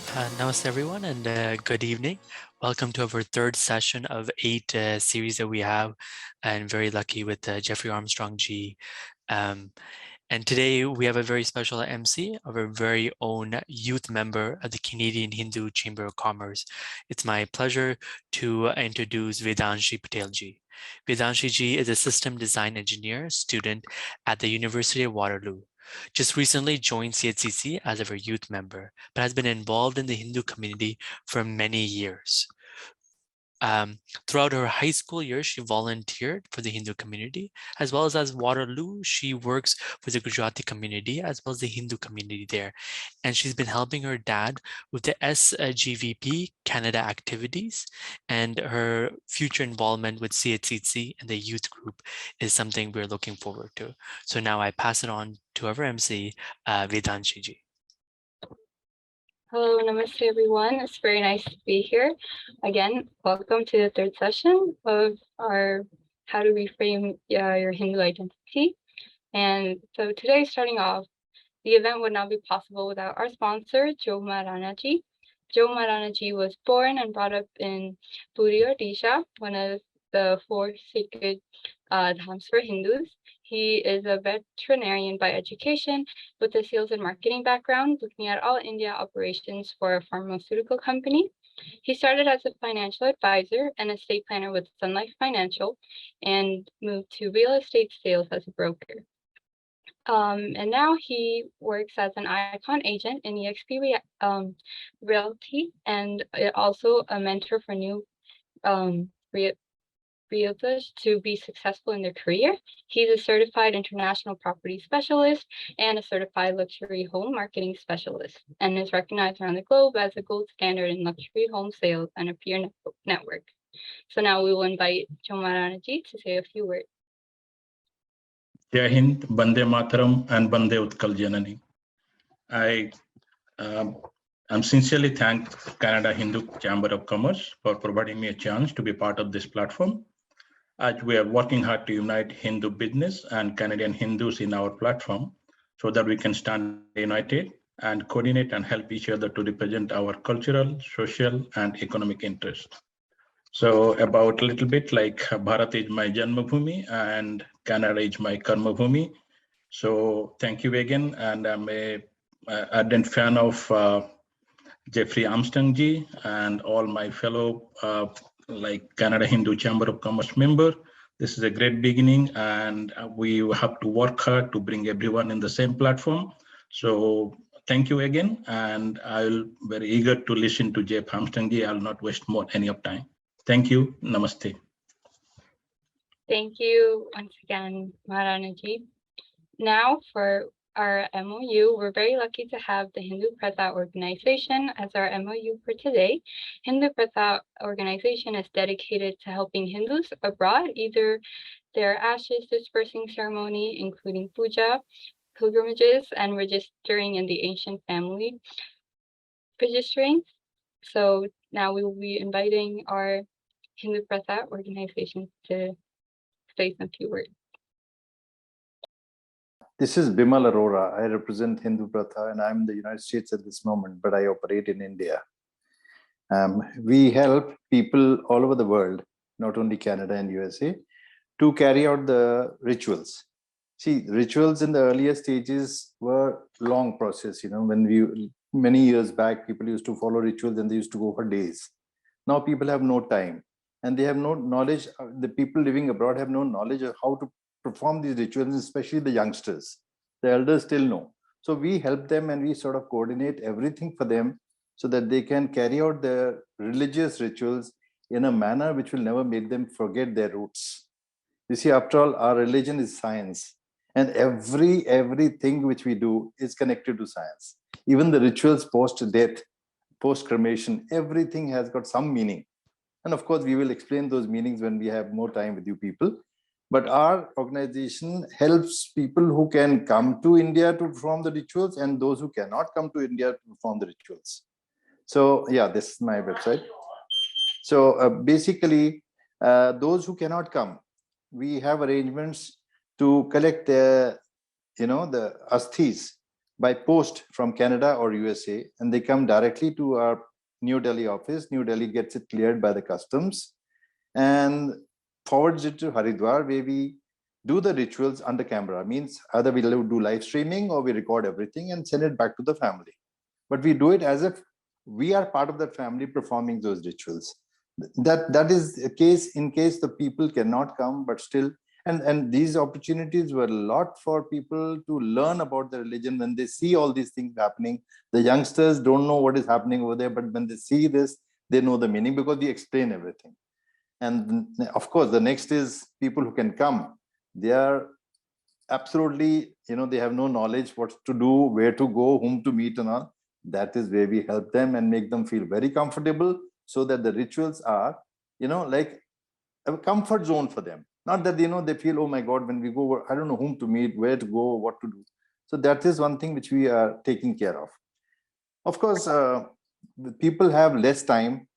Namaste, everyone, and good evening. Welcome to our third session of 8 series that we have, and very lucky with Jeffrey Armstrong G. Um, and today we have a very special MC, our very own youth member of the Canadian Hindu Chamber of Commerce. It's my pleasure to introduce Vedanshi Patel Ji. Vedanshi Ji is a system design engineer student at the University of Waterloo. Just recently joined CHCC as a youth member, but has been involved in the Hindu community for many years. Throughout her high school years, she volunteered for the Hindu community, as well as Waterloo. She works with the Gujarati community, as well as the Hindu community there. And she's been helping her dad with the SGVP Canada activities, and her future involvement with CHCC and the youth group is something we're looking forward to. So now I pass it on to our MC, Vedanshi ji. Hello, namaste everyone. It's very nice to be here. Again, welcome to the third session of our How to Reframe Your Hindu Identity. And so today, starting off, the event would not be possible without our sponsor, Joe Maranaji. Joe Maranaji was born and brought up in Puri, Odisha, one of the 4 sacred dhams for Hindus. He is a veterinarian by education with a sales and marketing background, looking at all India operations for a pharmaceutical company. He started as a financial advisor and estate planner with Sun Life Financial and moved to real estate sales as a broker. And now he works as an icon agent in EXP Realty and also a mentor for new realtors to be successful in their career. He's a certified international property specialist and a certified luxury home marketing specialist, and is recognized around the globe as a gold standard in luxury home sales and a peer network. So now we will invite Joe Maranaji to say a few words. Jai Hind, Bande Mataram, and Bande Utkal Janani. I'm sincerely thank Canada Hindu Chamber of Commerce for providing me a chance to be part of this platform. As we are working hard to unite Hindu business and Canadian Hindus in our platform so that we can stand united and coordinate and help each other to represent our cultural, social, and economic interests. So about a little bit like Bharat is my Janmabhoomi and Canada is my Karmabhoomi. So thank you again. And I'm a ardent fan of Jeffrey Armstrong ji and all my fellow like Canada Hindu Chamber of Commerce member. This is a great beginning and we have to work hard to bring everyone in the same platform. So thank you again. And I'll be very eager to listen to Jeff Armstrong ji. I'll not waste more any of time. Thank you. Namaste. Thank you once again, Maranaji. Now for our MOU, we're very lucky to have the Hindu Pratha organization as our MOU for today. Hindu Pratha organization is dedicated to helping Hindus abroad, either their ashes dispersing ceremony, including puja, pilgrimages, and registering in the ancient family registering. So now we will be inviting our Hindu Pratha organization to say some few words. This is Bimal Arora. I represent Hindu Pratha and I'm in the United States at this moment, but I operate in India. We help people all over the world, not only Canada and USA, to carry out the rituals. See, rituals in the earlier stages were long process. When many years back, people used to follow rituals and they used to go for days. Now people have no time and they have no knowledge. The people living abroad have no knowledge of how to perform these rituals, especially the youngsters. The elders still know. So we help them and we sort of coordinate everything for them so that they can carry out their religious rituals in a manner which will never make them forget their roots. You see, after all, our religion is science, and everything which we do is connected to science. Even the rituals post-death, post-cremation, everything has got some meaning. And of course, we will explain those meanings when we have more time with you people. But our organization helps people who can come to India to perform the rituals and those who cannot come to India to perform the rituals. So yeah, this is my website. So basically, those who cannot come, we have arrangements to collect the asthis by post from Canada or USA, and they come directly to our New Delhi office. New Delhi gets it cleared by the customs and forwards it to Haridwar, where we do the rituals under camera. Means either we do live streaming or we record everything and send it back to the family. But we do it as if we are part of that family performing those rituals. That is a case in case the people cannot come, but still, and these opportunities were a lot for people to learn about the religion when they see all these things happening. The youngsters don't know what is happening over there, but when they see this, they know the meaning because we explain everything. And of course, the next is people who can come. They are absolutely, they have no knowledge what to do, where to go, whom to meet and all. That is where we help them and make them feel very comfortable so that the rituals are, like a comfort zone for them. Not that, they feel, oh my God, when we go, I don't know whom to meet, where to go, what to do. So that is one thing which we are taking care of. Of course, the people have less time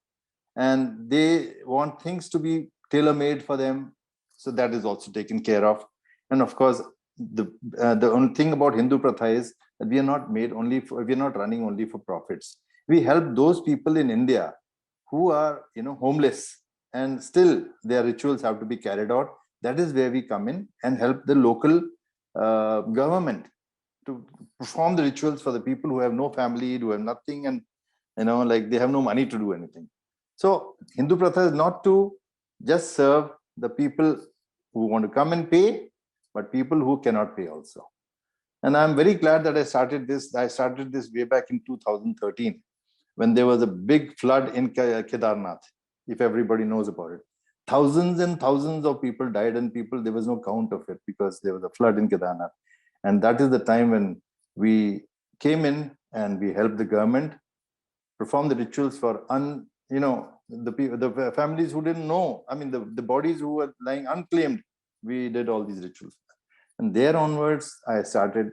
and they want things to be tailor-made for them. So that is also taken care of. And of course, the only thing about Hindu Pratha is that we are not running only for profits. We help those people in India who are, homeless, and still their rituals have to be carried out. That is where we come in and help the local government to perform the rituals for the people who have no family, who have nothing, and like they have no money to do anything. So Hindu Pratha is not to just serve the people who want to come and pay, but people who cannot pay also. And I'm very glad that I started this. I started this way back in 2013, when there was a big flood in Kedarnath, if everybody knows about it. Thousands and thousands of people died, and there was no count of it because there was a flood in Kedarnath. And that is the time when we came in and we helped the government perform the rituals for the families who didn't know. I mean, the bodies who were lying unclaimed, we did all these rituals. And there onwards, I started,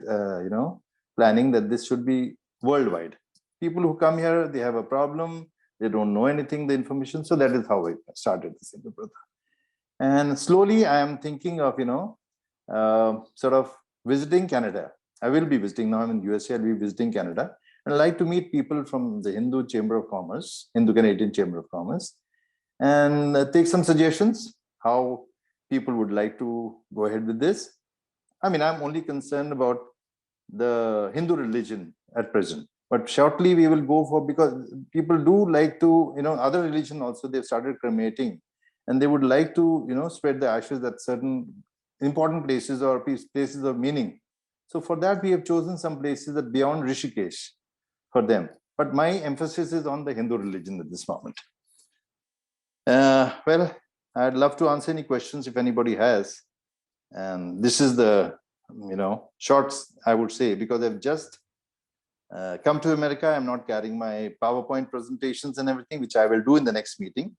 planning that this should be worldwide. People who come here, they have a problem, they don't know anything, the information. So that is how I started this Hindu Pratha. And slowly, I am thinking of, sort of visiting Canada. I will be visiting now. I'm in USA. I'll be visiting Canada. And I'd like to meet people from the Hindu Chamber of Commerce, Hindu Canadian Chamber of Commerce, and take some suggestions how people would like to go ahead with this. I mean, I'm only concerned about the Hindu religion at present, but shortly we will go for, because people do like to, other religion also, they've started cremating, and they would like to, spread the ashes at certain important places or places of meaning. So for that, we have chosen some places that beyond Rishikesh for them. But my emphasis is on the Hindu religion at this moment. Well, I'd love to answer any questions if anybody has. And this is the, shorts, I would say, because I've just come to America. I'm not carrying my PowerPoint presentations and everything, which I will do in the next meeting.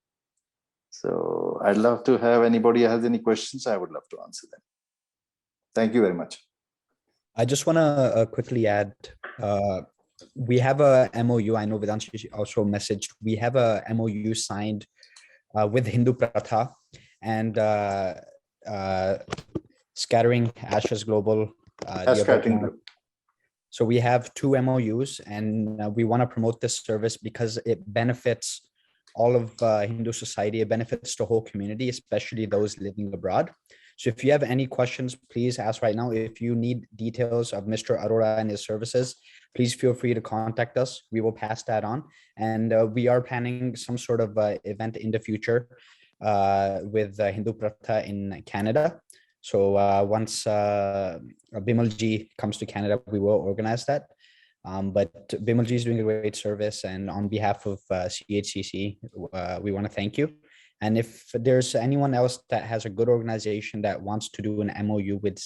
So I'd love to have anybody has any questions. I would love to answer them. Thank you very much. I just want to quickly add, we have a MOU. I know Vedanshi also messaged. We have a MOU signed with Hindu Pratha and Scattering Ashes Global. So we have 2 MOUs, and we want to promote this service because it benefits all of Hindu society. It benefits the whole community, especially those living abroad. So if you have any questions, please ask right now. If you need details of Mr. Arora and his services, please feel free to contact us. We will pass that on. And we are planning some sort of event in the future with Hindu Pratha in Canada. So once Bimalji comes to Canada, we will organize that. But Bimalji is doing a great service, and on behalf of CHCC, we want to thank you. And if there's anyone else that has a good organization that wants to do an MOU with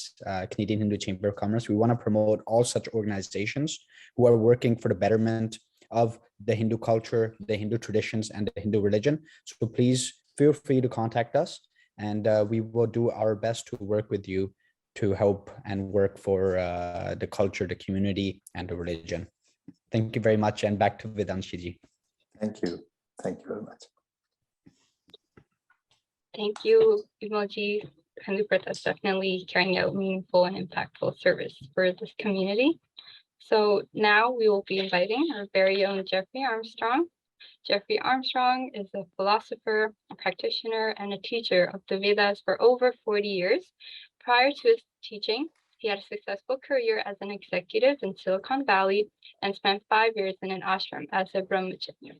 Canadian Hindu Chamber of Commerce, we want to promote all such organizations who are working for the betterment of the Hindu culture, the Hindu traditions, and the Hindu religion. So please feel free to contact us, and we will do our best to work with you to help and work for the culture, the community, and the religion. Thank you very much, and back to Vedanshi. Thank you. Thank you very much. Thank you, Bimalji. Hindu Pratha is definitely carrying out meaningful and impactful service for this community. So now we will be inviting our very own Jeffrey Armstrong. Jeffrey Armstrong is a philosopher, a practitioner, and a teacher of the Vedas for over 40 years. Prior to his teaching, he had a successful career as an executive in Silicon Valley and spent 5 years in an ashram as a brahmachari.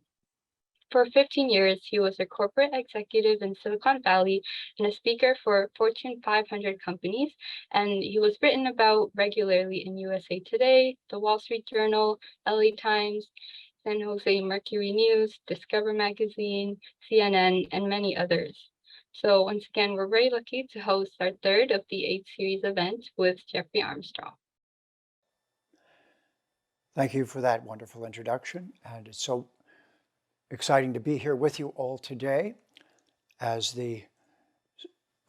For 15 years, he was a corporate executive in Silicon Valley and a speaker for Fortune 500 companies. And he was written about regularly in USA Today, The Wall Street Journal, LA Times, San Jose Mercury News, Discover Magazine, CNN, and many others. So once again, we're very lucky to host our third of the 8 series event with Jeffrey Armstrong. Thank you for that wonderful introduction. And it's so exciting to be here with you all today as the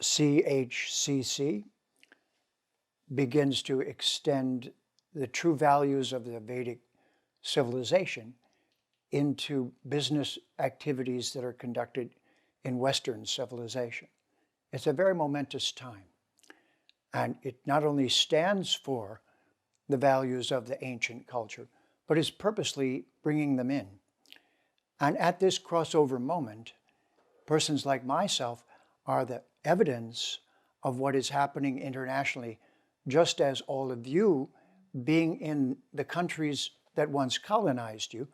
CHCC begins to extend the true values of the Vedic civilization into business activities that are conducted in Western civilization. It's a very momentous time. And it not only stands for the values of the ancient culture, but is purposely bringing them in. And at this crossover moment, persons like myself are the evidence of what is happening internationally, just as all of you, being in the countries that once colonized you,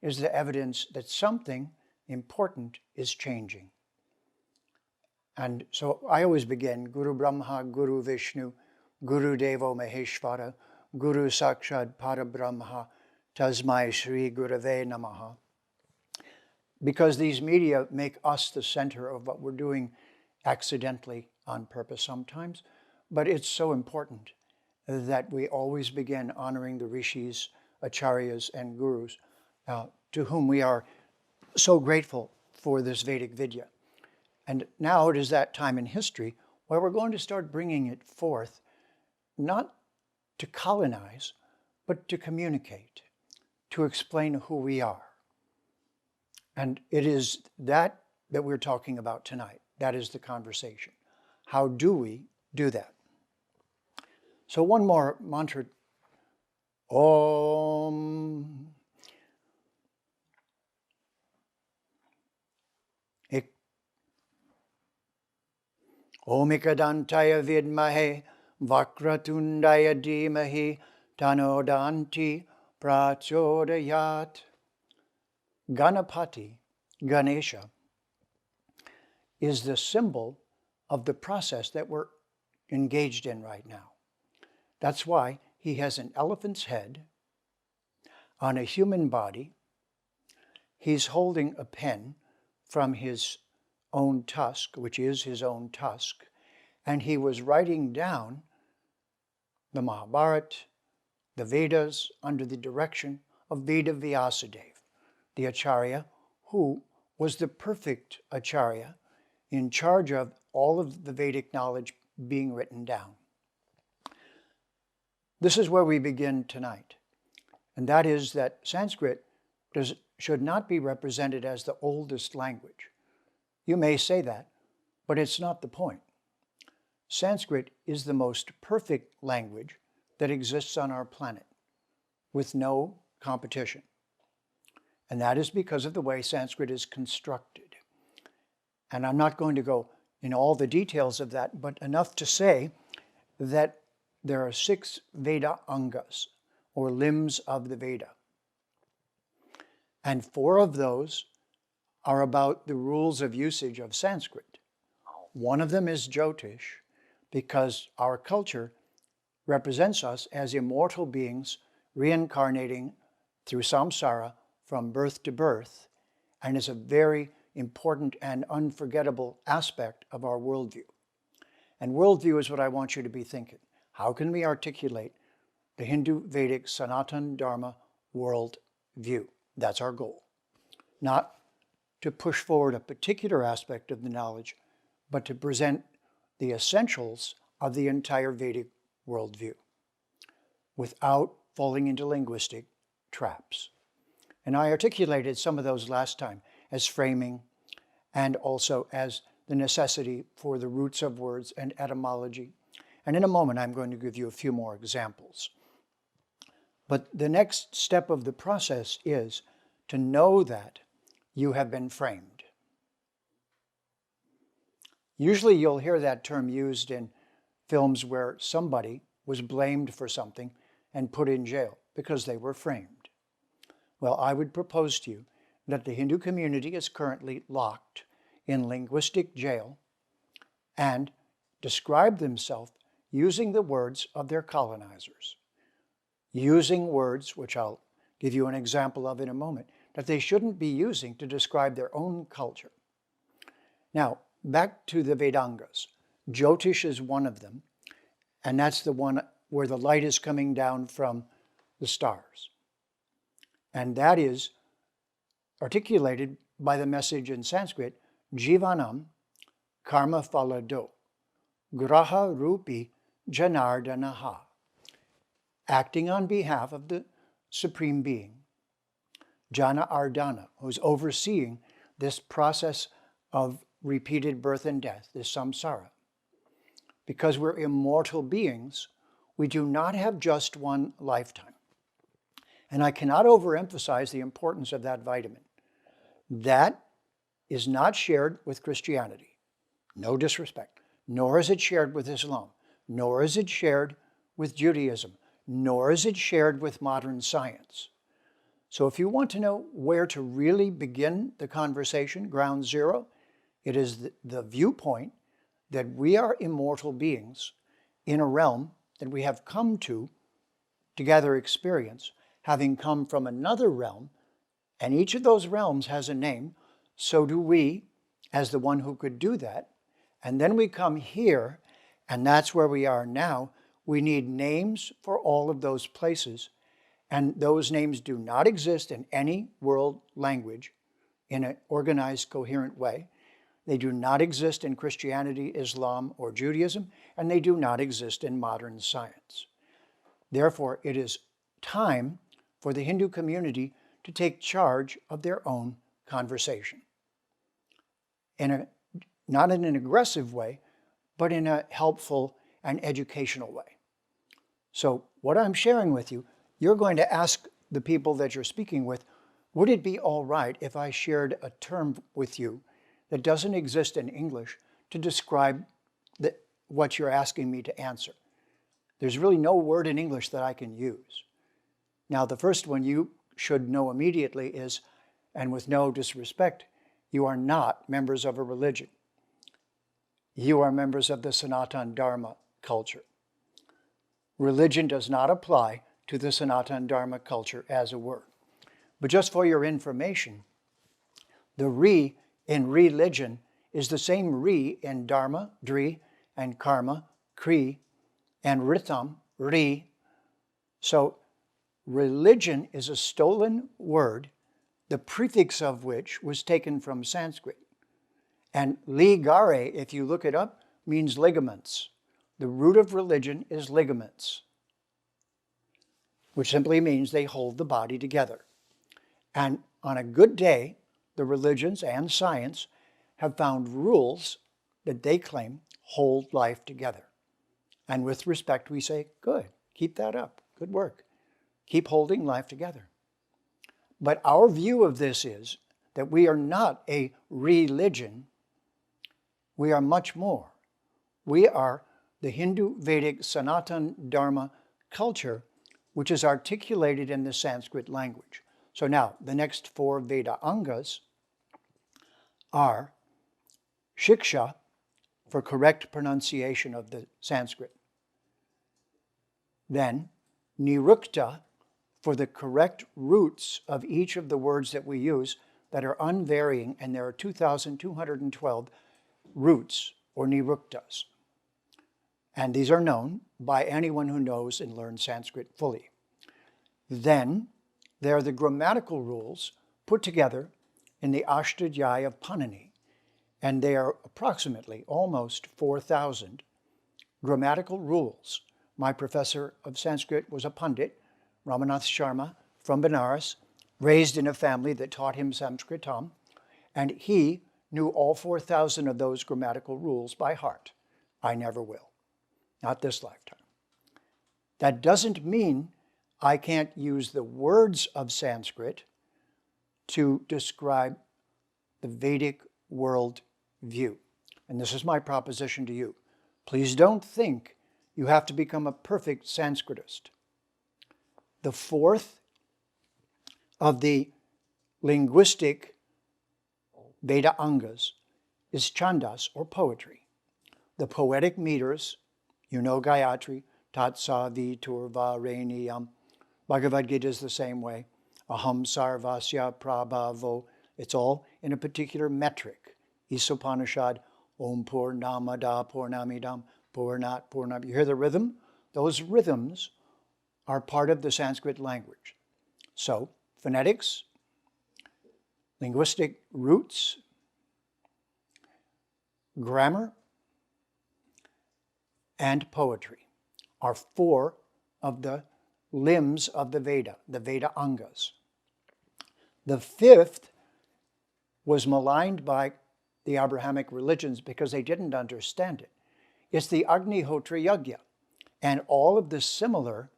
is the evidence that something important is changing. And so I always begin, Guru Brahma, Guru Vishnu, Guru Devo Maheshvara, Guru Sakshat Parabrahma, Tasmai Shri Gurave Namaha. Because these media make us the center of what we're doing accidentally on purpose sometimes, but it's so important that we always begin honoring the rishis, acharyas, and gurus, to whom we are so grateful for this Vedic Vidya. And now it is that time in history where we're going to start bringing it forth, not to colonize, but to communicate, to explain who we are. And it is that we're talking about tonight. That is the conversation. How do we do that? So one more mantra. Om. Om Ekadantaya Vidmahe Vakratundaya Dhimahi Tanodanti Prachodayat. Ganapati, Ganesha, is the symbol of the process that we're engaged in right now. That's why he has an elephant's head on a human body. He's holding a pen from his own tusk, which is his own tusk, and he was writing down the Mahabharata, the Vedas, under the direction of Veda Vyasadeva, the Acharya, who was the perfect Acharya in charge of all of the Vedic knowledge being written down. This is where we begin tonight, and that is that Sanskrit should not be represented as the oldest language. You may say that, but it's not the point. Sanskrit is the most perfect language that exists on our planet, with no competition. And that is because of the way Sanskrit is constructed. And I'm not going to go in all the details of that, but enough to say that there are 6 Veda Angas, or limbs of the Veda. And 4 of those are about the rules of usage of Sanskrit. One of them is Jyotish, because our culture represents us as immortal beings reincarnating through samsara from birth to birth, and is a very important and unforgettable aspect of our worldview. And worldview is what I want you to be thinking. How can we articulate the Hindu Vedic Sanatana Dharma world view? That's our goal. Not to push forward a particular aspect of the knowledge, but to present the essentials of the entire Vedic worldview without falling into linguistic traps. And I articulated some of those last time as framing and also as the necessity for the roots of words and etymology. And in a moment, I'm going to give you a few more examples. But the next step of the process is to know that you have been framed. Usually you'll hear that term used in films where somebody was blamed for something and put in jail because they were framed. Well, I would propose to you that the Hindu community is currently locked in linguistic jail and describe themselves using the words of their colonizers, using words, which I'll give you an example of in a moment, that they shouldn't be using to describe their own culture. Now, back to the Vedangas. Jyotish is one of them, and that's the one where the light is coming down from the stars. And that is articulated by the message in Sanskrit, Jivanam Karma Phalado, Graha Rupi Janardanaha, acting on behalf of the Supreme Being, Jana Ardana, who's overseeing this process of repeated birth and death, this samsara. Because we're immortal beings, we do not have just one lifetime. And I cannot overemphasize the importance of that vitamin. That is not shared with Christianity. No disrespect. Nor is it shared with Islam. Nor is it shared with Judaism. Nor is it shared with modern science. So if you want to know where to really begin the conversation, ground zero, it is the viewpoint that we are immortal beings in a realm that we have come to gather experience, having come from another realm, and each of those realms has a name. So do we, as the one who could do that. And then we come here, and that's where we are now. We need names for all of those places, and those names do not exist in any world language in an organized, coherent way. They do not exist in Christianity, Islam, or Judaism, and they do not exist in modern science. Therefore, it is time for the Hindu community to take charge of their own conversation. Not in an aggressive way, but in a helpful and educational way. So what I'm sharing with you, you're going to ask the people that you're speaking with, would it be all right if I shared a term with you that doesn't exist in English to describe what you're asking me to answer? There's really no word in English that I can use. Now, the first one you should know immediately is, and with no disrespect, you are not members of a religion. You are members of the Sanatana Dharma culture. Religion does not apply to the Sanatana Dharma culture as a word. But just for your information, the re in religion is the same re in Dharma, Dri, and Karma, Kri, and Ritham, Ri. So religion is a stolen word, the prefix of which was taken from Sanskrit. And ligare, if you look it up, means ligaments. The root of religion is ligaments, which simply means they hold the body together. And on a good day, the religions and science have found rules that they claim hold life together. And with respect, we say, good, keep that up, good work. Keep holding life together. But our view of this is that we are not a religion, we are much more. We are the Hindu Vedic Sanatana Dharma culture, which is articulated in the Sanskrit language. So now, the next 4 Veda Angas are Shiksha, for correct pronunciation of the Sanskrit. Then Nirukta, for the correct roots of each of the words that we use that are unvarying, and there are 2,212 roots or Niruktas. And these are known by anyone who knows and learns Sanskrit fully. Then there are the grammatical rules put together in the Ashtadhyayi of Panini, and they are approximately almost 4,000 grammatical rules. My professor of Sanskrit was a Pandit, Ramanath Sharma, from Benares, raised in a family that taught him Sanskritam, and he knew all 4,000 of those grammatical rules by heart. I never will, not this lifetime. That doesn't mean I can't use the words of Sanskrit to describe the Vedic world view. And this is my proposition to you. Please don't think you have to become a perfect Sanskritist. The fourth of the linguistic Veda Angas is chandas, or poetry. The poetic meters, you know Gayatri, Tatsa Viturva Reniyam. Bhagavad Gita is the same way. Aham Sarvasya Prabhavo. It's all in a particular metric. Isopanishad, Om Purnamada Purnamidam, Purnat Purnam. You hear the rhythm? Those rhythms are part of the Sanskrit language. So, phonetics, linguistic roots, grammar, and poetry are four of the limbs of the Veda Angas. The fifth was maligned by the Abrahamic religions because they didn't understand it. It's the Agnihotra Yagya and all of the similar,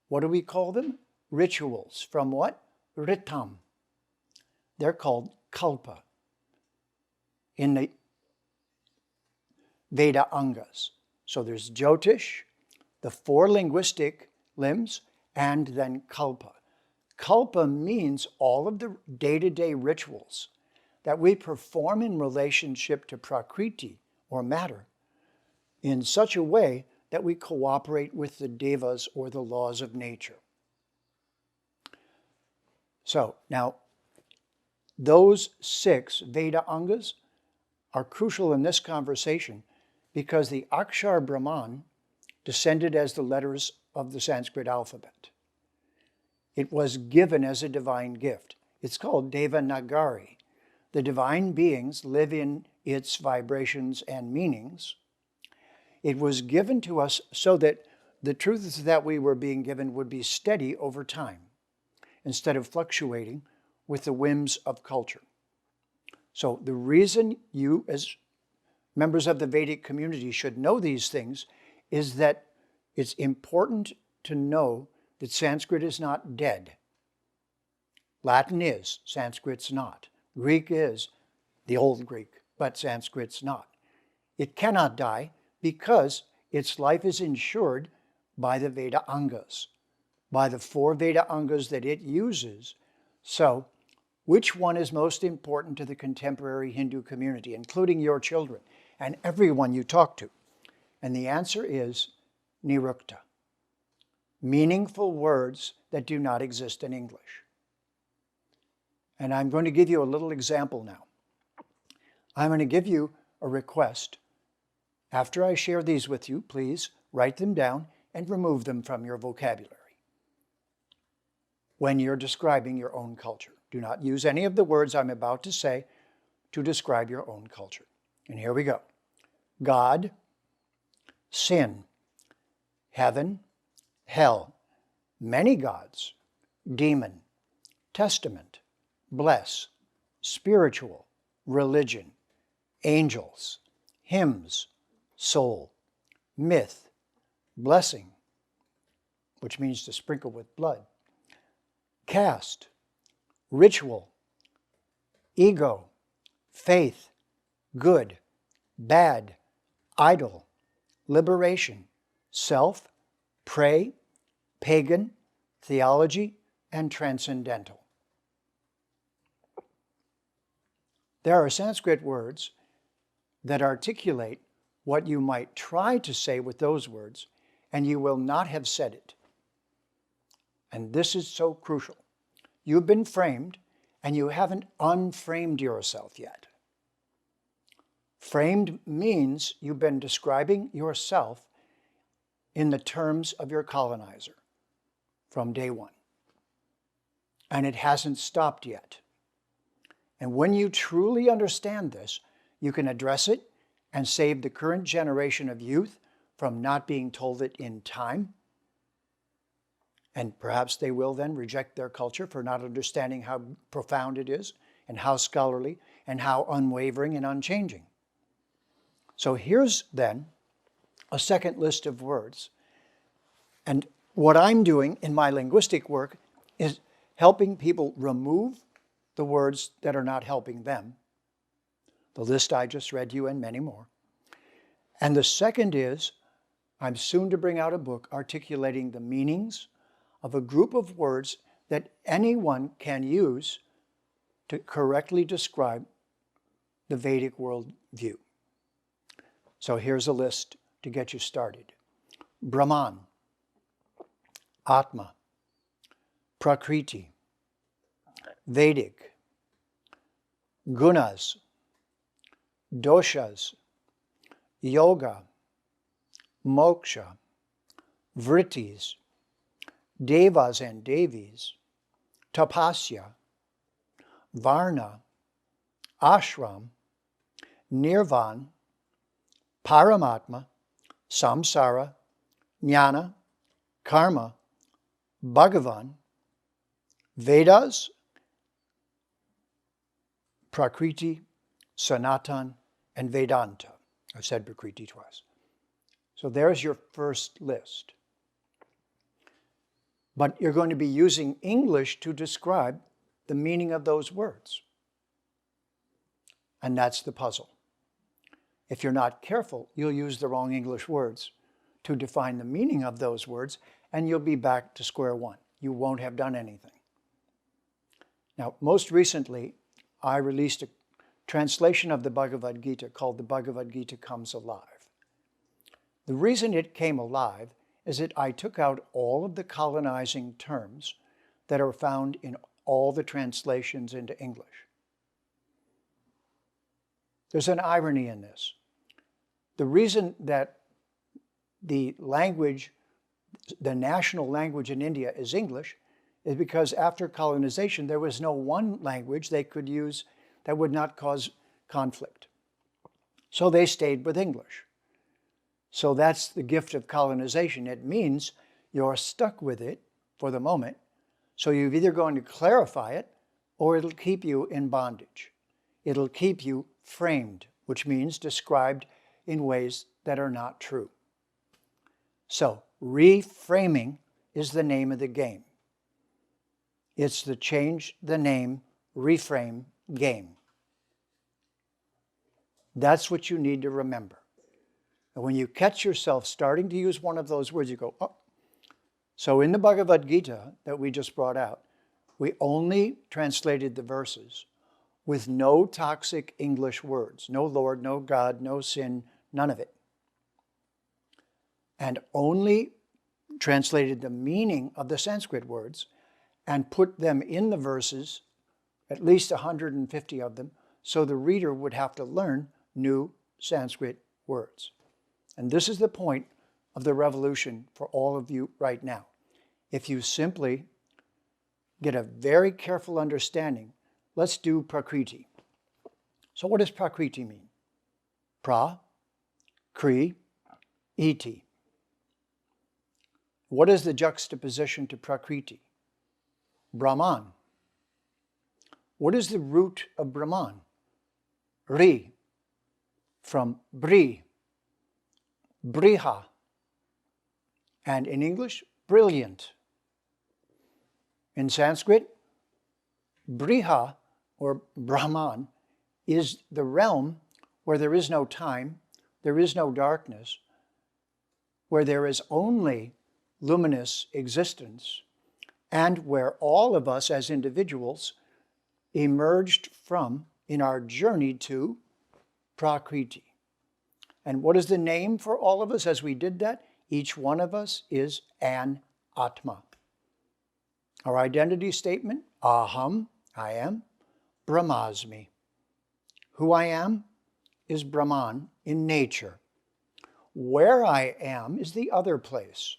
what do we call them? Rituals. From what? Ritam. They're called kalpa in the Veda Angas. So there's Jyotish, the four linguistic limbs, and then kalpa. Kalpa means all of the day-to-day rituals that we perform in relationship to prakriti, or matter, in such a way that we cooperate with the devas, or the laws of nature. So now, those 6 Veda Angas are crucial in this conversation because the Akshar Brahman descended as the letters of the Sanskrit alphabet. It was given as a divine gift. It's called Devanagari. The divine beings live in its vibrations and meanings. It was given to us so that the truths that we were being given would be steady over time instead of fluctuating with the whims of culture. So the reason you, as members of the Vedic community, should know these things is that it's important to know that Sanskrit is not dead. Latin is, Sanskrit's not. Greek is, the old Greek, but Sanskrit's not. It cannot die because its life is ensured by the Veda Angas, by the 4 Veda Angas that it uses. So, which one is most important to the contemporary Hindu community, including your children and everyone you talk to? And the answer is nirukta, meaningful words that do not exist in English. And I'm going to give you a little example now. I'm going to give you a request. After I share these with you, please write them down and remove them from your vocabulary when you're describing your own culture. Do not use any of the words I'm about to say to describe your own culture. And here we go. God, sin, heaven, hell, many gods, demon, testament, bless, spiritual, religion, angels, hymns, soul, myth, blessing, which means to sprinkle with blood, caste, ritual, ego, faith, good, bad, idol, liberation, self, pray, pagan, theology, and transcendental. There are Sanskrit words that articulate what you might try to say with those words, and you will not have said it. And this is so crucial. You've been framed, and you haven't unframed yourself yet. Framed means you've been describing yourself in the terms of your colonizer from day one. And it hasn't stopped yet. And when you truly understand this, you can address it and save the current generation of youth from not being told it in time. And perhaps they will then reject their culture for not understanding how profound it is and how scholarly and how unwavering and unchanging. So here's then a second list of words. And what I'm doing in my linguistic work is helping people remove the words that are not helping them. The list I just read you and many more. And the second is, I'm soon to bring out a book articulating the meanings of a group of words that anyone can use to correctly describe the Vedic worldview. So here's a list to get you started. Brahman, Atma, Prakriti, Vedic, Gunas, Doshas, Yoga, Moksha, Vrittis, Devas and Devis, Tapasya, Varna, Ashram, Nirvan, Paramatma, Samsara, Jnana, Karma, Bhagavan, Vedas, Prakriti, Sanatan, and Vedanta. I said Prakriti twice. So there's your first list. But you're going to be using English to describe the meaning of those words. And that's the puzzle. If you're not careful, you'll use the wrong English words to define the meaning of those words, and you'll be back to square one. You won't have done anything. Now, most recently, I released a translation of the Bhagavad Gita called The Bhagavad Gita Comes Alive. The reason it came alive is that I took out all of the colonizing terms that are found in all the translations into English. There's an irony in this. The reason that the language, the national language in India is English is because after colonization, there was no one language they could use that would not cause conflict. So they stayed with English. So that's the gift of colonization. It means you're stuck with it for the moment. So you're either going to clarify it or it'll keep you in bondage. It'll keep you framed, which means described in ways that are not true. So reframing is the name of the game. It's the change the name, reframe game. That's what you need to remember. And when you catch yourself starting to use one of those words, you go, oh. So in the Bhagavad Gita that we just brought out, we only translated the verses with no toxic English words. No Lord, no God, no sin, none of it. And only translated the meaning of the Sanskrit words and put them in the verses, at least 150 of them, so the reader would have to learn new Sanskrit words. And this is the point of the revolution for all of you right now. If you simply get a very careful understanding, let's do Prakriti. So what does Prakriti mean? Pra, Kri, Iti. What is the juxtaposition to Prakriti? Brahman. What is the root of Brahman? Ri, from Bri, Briha. And in English, brilliant. In Sanskrit, Briha, or Brahman, is the realm where there is no time, there is no darkness, where there is only luminous existence, and where all of us as individuals emerged from in our journey to Prakriti. And what is the name for all of us as we did that? Each one of us is an Atma. Our identity statement, Aham, I am, Brahmasmi. Who I am is Brahman in nature. Where I am is the other place.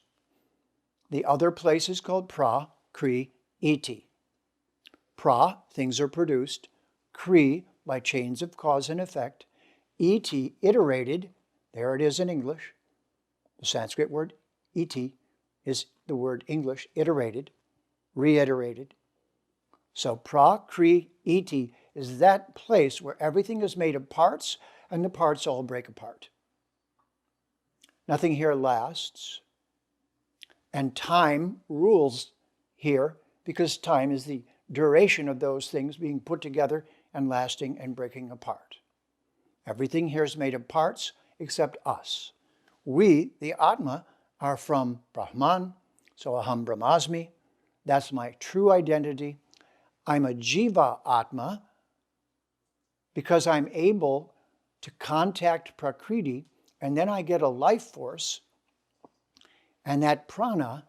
The other place is called Pra, Kri, Iti. Pra, things are produced. Kri, by chains of cause and effect. Iti, iterated. There it is in English. The Sanskrit word iti is the word English, iterated, reiterated. So pra, kri, iti is that place where everything is made of parts and the parts all break apart. Nothing here lasts. And time rules here because time is the duration of those things being put together and lasting and breaking apart. Everything here is made of parts except us. We, the Atma, are from Brahman, so Aham Brahmasmi. That's my true identity. I'm a Jiva Atma because I'm able to contact Prakriti, and then I get a life force, and that prana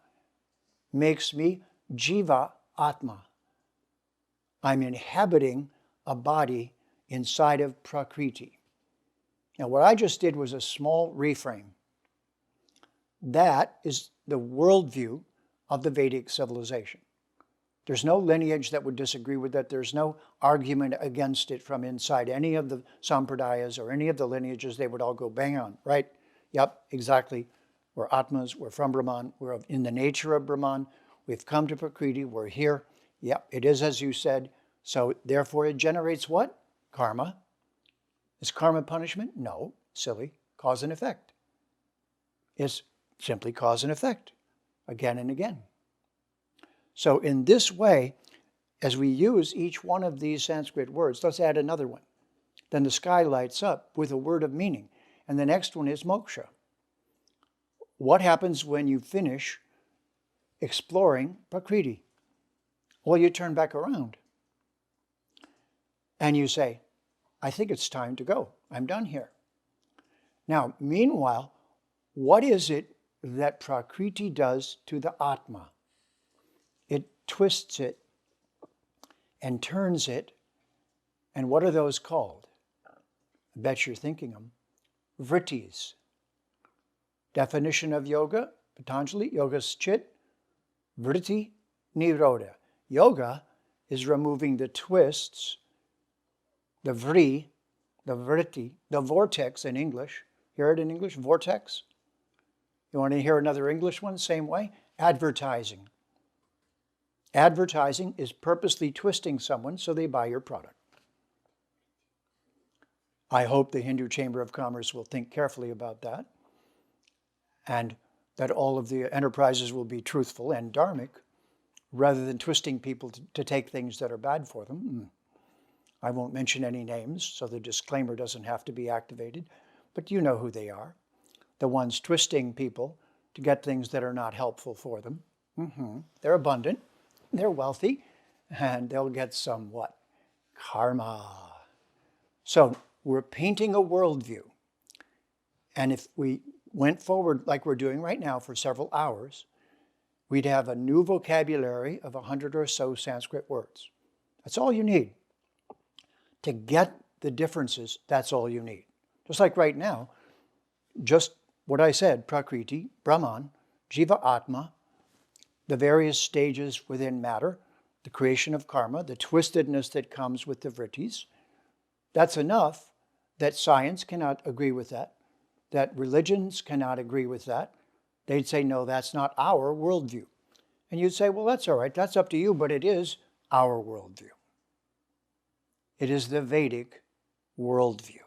makes me Jiva Atma. I'm inhabiting a body inside of Prakriti. Now, what I just did was a small reframe. That is the worldview of the Vedic civilization. There's no lineage that would disagree with that. There's no argument against it from inside any of the sampradayas or any of the lineages. They would all go bang on, right? Yep, exactly. We're Atmas, we're from Brahman, we're in the nature of Brahman. We've come to Prakriti, we're here. Yep, it is as you said. So therefore it generates what? Karma. Is karma punishment? No, silly. Cause and effect. It's simply cause and effect, again and again. So in this way, as we use each one of these Sanskrit words, let's add another one. Then the sky lights up with a word of meaning. And the next one is moksha. What happens when you finish exploring Prakriti? Well, you turn back around and you say, I think it's time to go. I'm done here. Now, meanwhile, what is it that Prakriti does to the Atma? It twists it and turns it. And what are those called? I bet you're thinking them. Vrittis. Definition of yoga, Patanjali, yoga's chit, vritti, nirodha. Yoga is removing the twists, the vritti, the vortex in English. Hear it in English, vortex? You want to hear another English one, same way? Advertising. Advertising is purposely twisting someone so they buy your product. I hope the Hindu Chamber of Commerce will think carefully about that, and that all of the enterprises will be truthful and dharmic, rather than twisting people to take things that are bad for them. I won't mention any names, so the disclaimer doesn't have to be activated, but you know who they are. The ones twisting people to get things that are not helpful for them. They're abundant, they're wealthy, and they'll get some what? Karma. So we're painting a worldview. And if we went forward like we're doing right now for several hours, we'd have a new vocabulary of 100 or so Sanskrit words. That's all you need. To get the differences, that's all you need. Just like right now, just what I said, Prakriti, Brahman, Jiva Atma, the various stages within matter, the creation of karma, the twistedness that comes with the vrittis. That's enough that science cannot agree with that religions cannot agree with that. They'd say, no, that's not our worldview. And you'd say, well, that's all right, that's up to you, but it is our worldview. It is the Vedic worldview.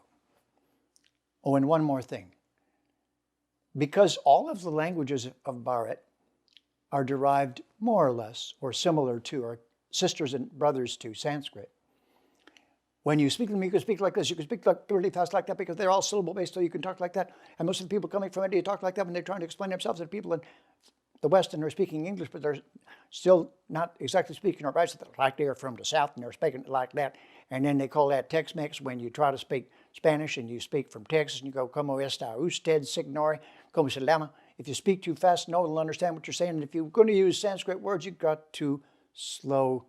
Oh, and one more thing. Because all of the languages of Bharat are derived more or less, or similar to, or sisters and brothers to Sanskrit, when you speak them, you can speak like this, you can speak like really fast like that because they're all syllable-based, so you can talk like that. And most of the people coming from India talk like that when they're trying to explain themselves to people in the West and they're speaking English, but they're still not exactly speaking right. So like they're from the South and they're speaking like that. And then they call that Tex-Mex when you try to speak Spanish and you speak from Texas and you go, como está usted, señor? Como se llama? If you speak too fast, no one will understand what you're saying. And if you're going to use Sanskrit words, you've got to slow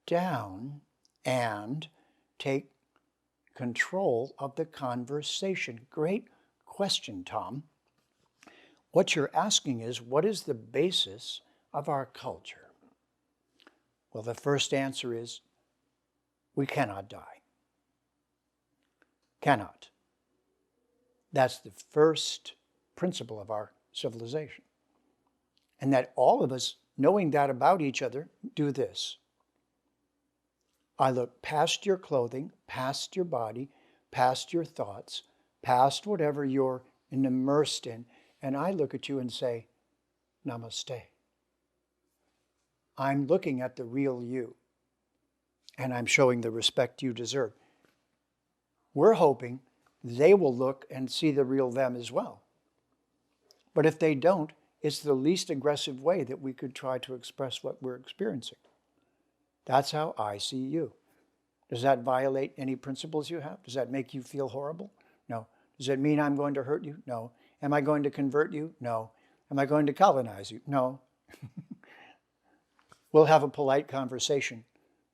down and take control of the conversation. Great question, Tom. What you're asking is, what is the basis of our culture? Well, the first answer is, we cannot die. Cannot. That's the first principle of our civilization. And that all of us, knowing that about each other, do this. I look past your clothing, past your body, past your thoughts, past whatever you're immersed in, and I look at you and say, namaste. I'm looking at the real you, and I'm showing the respect you deserve. We're hoping they will look and see the real them as well. But if they don't, it's the least aggressive way that we could try to express what we're experiencing. That's how I see you. Does that violate any principles you have? Does that make you feel horrible? No. Does it mean I'm going to hurt you? No. Am I going to convert you? No. Am I going to colonize you? No. We'll have a polite conversation.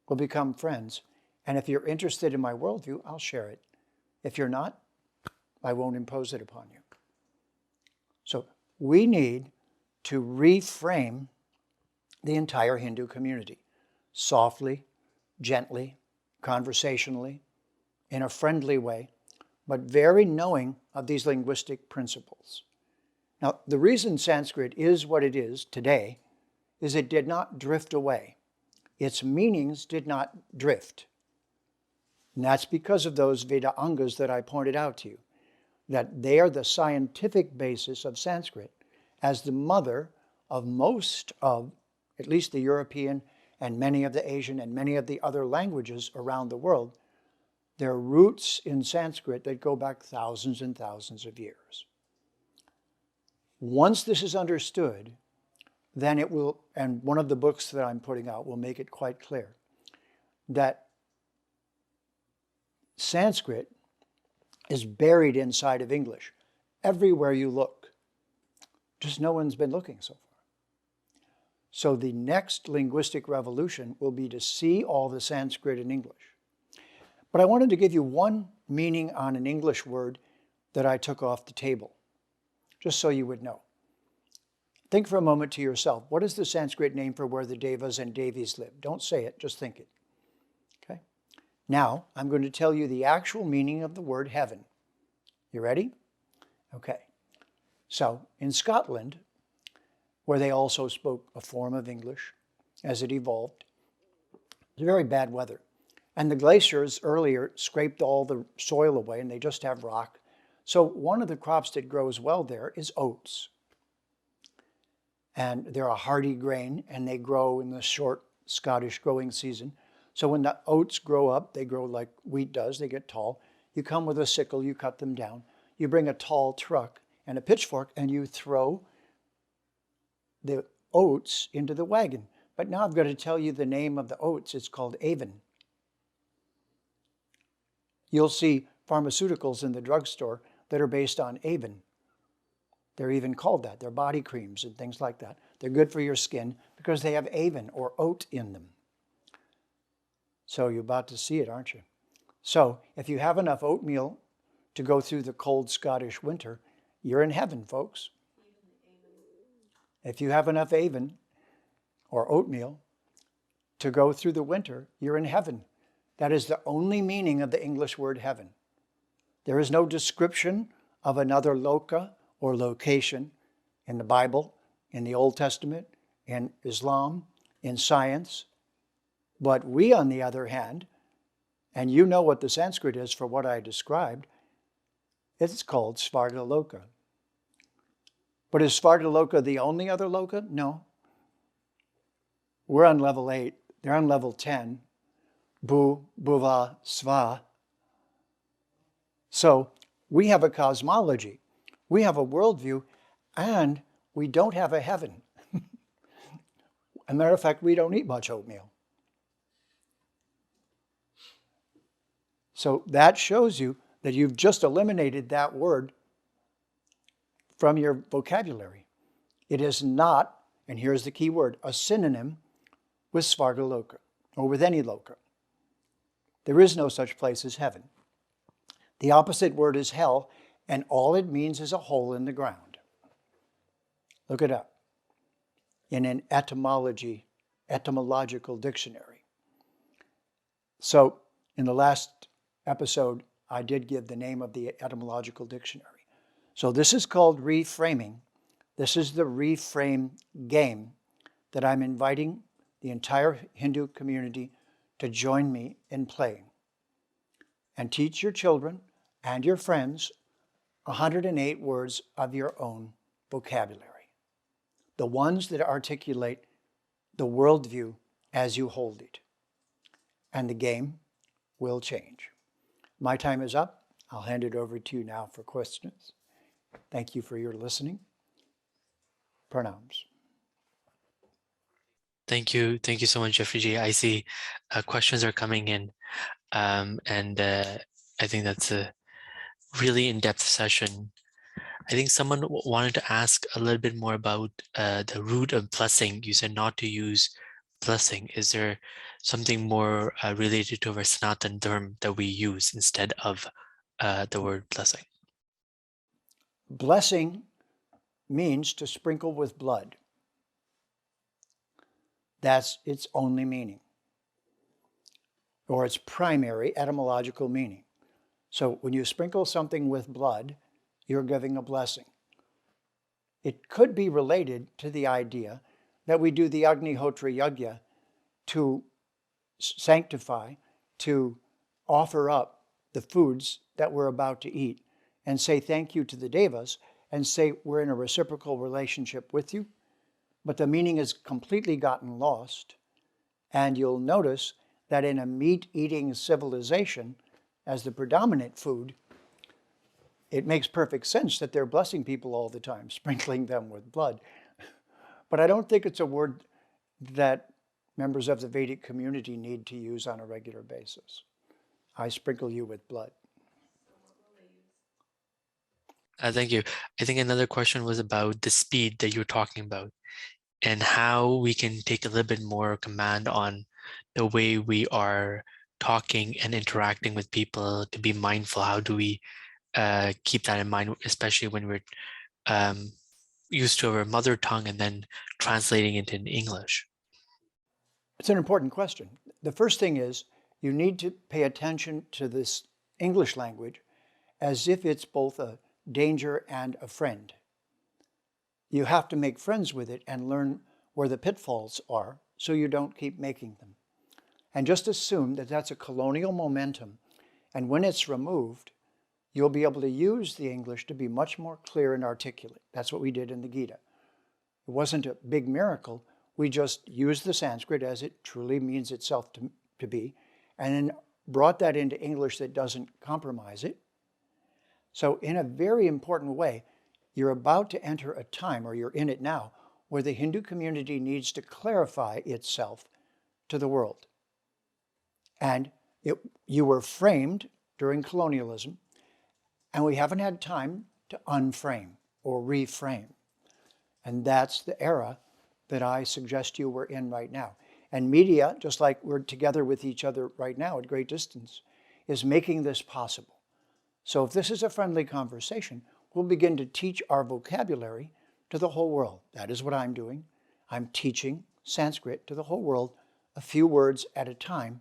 We'll become friends. And if you're interested in my worldview, I'll share it. If you're not, I won't impose it upon you. So we need to reframe the entire Hindu community softly, gently, conversationally, in a friendly way, but very knowing of these linguistic principles. Now, the reason Sanskrit is what it is today is it did not drift away. Its meanings did not drift. And that's because of those Veda Angas that I pointed out to you, that they are the scientific basis of Sanskrit as the mother of most of, at least the European and many of the Asian and many of the other languages around the world. There are roots in Sanskrit that go back thousands and thousands of years. Once this is understood, then it will, and one of the books that I'm putting out will make it quite clear, that Sanskrit is buried inside of English everywhere you look. Just no one's been looking so far. So the next linguistic revolution will be to see all the Sanskrit in English. But I wanted to give you one meaning on an English word that I took off the table, just so you would know. Think for a moment to yourself, what is the Sanskrit name for where the Devas and Devis live? Don't say it, just think it. Okay? Now, I'm going to tell you the actual meaning of the word heaven. You ready? Okay. So, in Scotland, where they also spoke a form of English as it evolved, it was very bad weather. And the glaciers earlier scraped all the soil away and they just have rock. So one of the crops that grows well there is oats. And they're a hardy grain and they grow in the short Scottish growing season. So when the oats grow up, they grow like wheat does, they get tall. You come with a sickle, you cut them down. You bring a tall truck and a pitchfork and you throw the oats into the wagon. But now I've got to tell you the name of the oats. It's called Avon. You'll see pharmaceuticals in the drugstore that are based on Avon. They're even called that. They're body creams and things like that. They're good for your skin because they have Avon or oat in them. So you're about to see it, aren't you? So if you have enough oatmeal to go through the cold Scottish winter, you're in heaven, folks. If you have enough Avon or oatmeal to go through the winter, you're in heaven. That is the only meaning of the English word heaven. There is no description of another loka or location in the Bible, in the Old Testament, in Islam, in science. But we, on the other hand, and you know what the Sanskrit is for what I described, it's called Svargaloka. But is Svargaloka the only other loka? No. We're on level 8. They're on level 10. Bu, Bhuva, Sva. So we have a cosmology, we have a worldview, and we don't have a heaven. As a matter of fact, we don't eat much oatmeal. So that shows you that you've just eliminated that word from your vocabulary. It is not, and here's the key word, a synonym with Svargaloka or with any loka. There is no such place as heaven. The opposite word is hell, and all it means is a hole in the ground. Look it up in an etymological dictionary. So in the last episode, I did give the name of the etymological dictionary. So this is called reframing. This is the reframe game that I'm inviting the entire Hindu community to join me in playing. And teach your children and your friends 108 words of your own vocabulary. the ones that articulate the worldview as you hold it. And the game will change. My time is up. I'll hand it over to you now for questions. Thank you for your listening. Pranams. Thank you. Thank you so much, Jeffrey G. I see questions are coming in, and I think that's a really in-depth session. I think someone wanted to ask a little bit more about the root of blessing. You said not to use blessing. Is there something more related to our Sanatan Dharma that we use instead of the word blessing? Blessing means to sprinkle with blood. That's its only meaning, or its primary etymological meaning. So when you sprinkle something with blood, you're giving a blessing. It could be related to the idea that we do the Agnihotra Yajna to sanctify, to offer up the foods that we're about to eat and say thank you to the devas and say we're in a reciprocal relationship with you. But the meaning has completely gotten lost. And you'll notice that in a meat-eating civilization, as the predominant food, it makes perfect sense that they're blessing people all the time, sprinkling them with blood. But I don't think it's a word that members of the Vedic community need to use on a regular basis. I sprinkle you with blood. Thank you. I think another question was about the speed that you're talking about and how we can take a little bit more command on the way we are talking and interacting with people to be mindful. How do we keep that in mind, especially when we're used to our mother tongue and then translating it in English? It's an important question. The first thing is you need to pay attention to this English language as if it's both a danger and a friend. You have to make friends with it and learn where the pitfalls are so you don't keep making them. And just assume that that's a colonial momentum, and when it's removed, you'll be able to use the English to be much more clear and articulate. That's what we did in the Gita. It wasn't a big miracle. We just used the Sanskrit as it truly means itself to be, and then brought that into English that doesn't compromise it. So in a very important way, you're about to enter a time, or you're in it now, where the Hindu community needs to clarify itself to the world. And you were framed during colonialism, and we haven't had time to unframe or reframe. And that's the era that I suggest you we're in right now. And media, just like we're together with each other right now at great distance, is making this possible. So if this is a friendly conversation, we'll begin to teach our vocabulary to the whole world. That is what I'm doing. I'm teaching Sanskrit to the whole world, a few words at a time,